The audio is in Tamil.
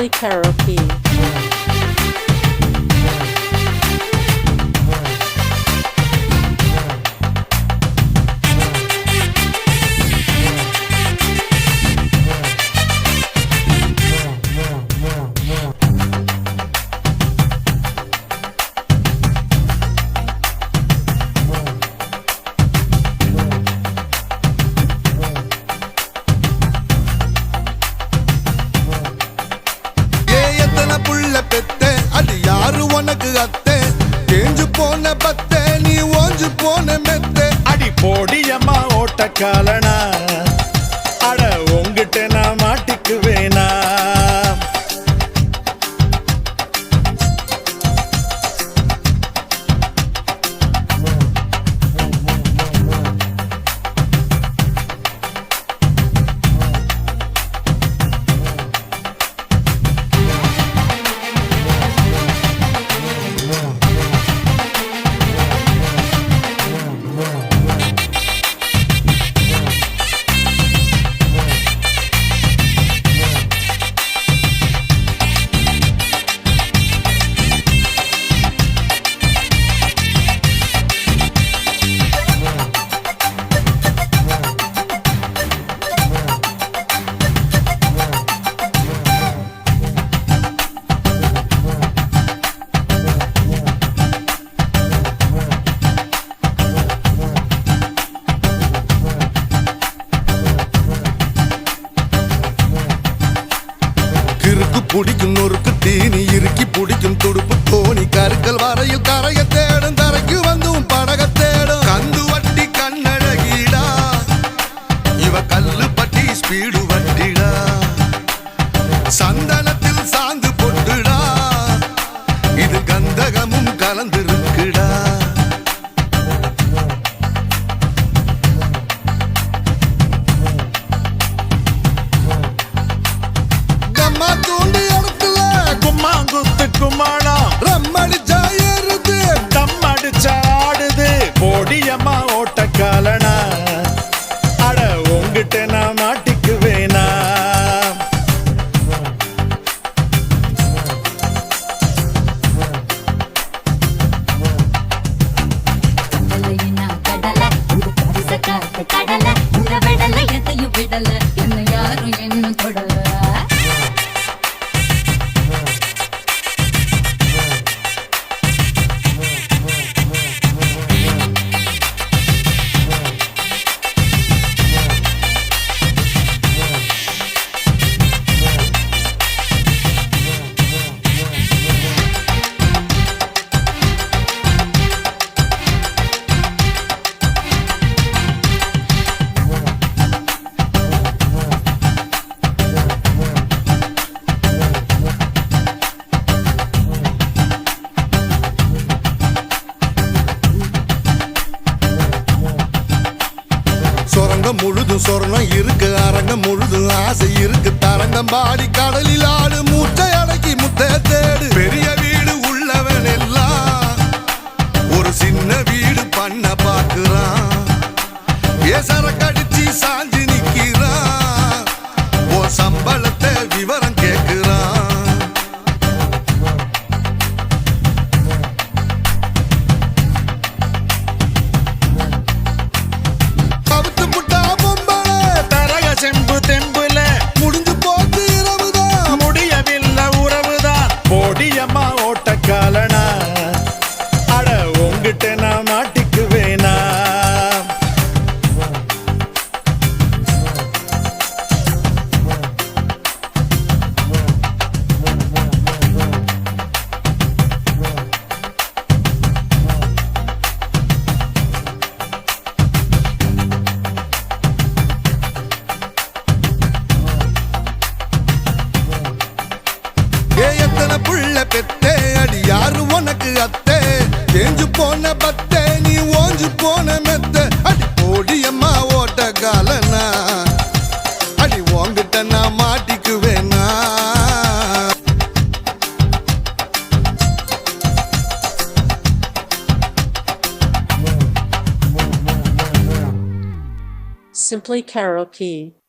Simply Karaoke. அடி போடியம்மா ஓட்ட காலனா அட உங்கிட்ட நான் மாட்டிக்குவேனா புடிக்கும் நொறுக்கு தீனி இறுக்கி புடிக்கும் துடுப்பு தோணி கருக்கல் வரையில் கரைய தேடும் தரைக்கு வந்தும் படக தேடும் கந்து வட்டி கண்ணழகிடா இவ கல்லு பட்டி ஸ்பீடு வட்டிடா சந்தனத்தில் சாந்து பொட்டுடா இது கந்தகமும் கலந்திருக்குடா கும்மாளா ரம்மடிச்சா ஏறுது தம் அடிச்சா ஆடுது போடியம்மா ஓட்ட காலனா அட உங்கிட்ட நான் மாட்டிக்குவேனா விடல என்ன யாரும் என்ன தொடல முழுதும் சொர்ணம் இருக்கு அரங்கம் முழுதும் ஆசை இருக்கு தரங்கம் பாடி கடலில் ஆடு மூச்சை அடக்கி முத்த தேடு பெரிய வீடு உள்ளவன் எல்லாம் ஒரு சின்ன வீடு பண்ண பாக்குறான் ஏசரக்கடிச்சு சாஞ்சி நிக்கிறான் ஓ சம்பளத்தை விவரம் கேட்கிறான் செம்பு தெம்புல முடிஞ்சு போச்சு இரவுதான் முடியவில்லை உறவுதான் போடியம்மா ஓட்ட காலனா அட உங்கிட்ட நான் மாட்டிக்குவேனா புள்ள பெத்தே அடி யாரு உனக்கு அத்தே தேஞ்சு போன பத்தே நீ ஓஞ்சு போன மெத்த அடி போடியம்மா ஓட்ட காலனா அடி உங்கிட்ட நான் மாட்டிக்குவேனா Simply Karaoke.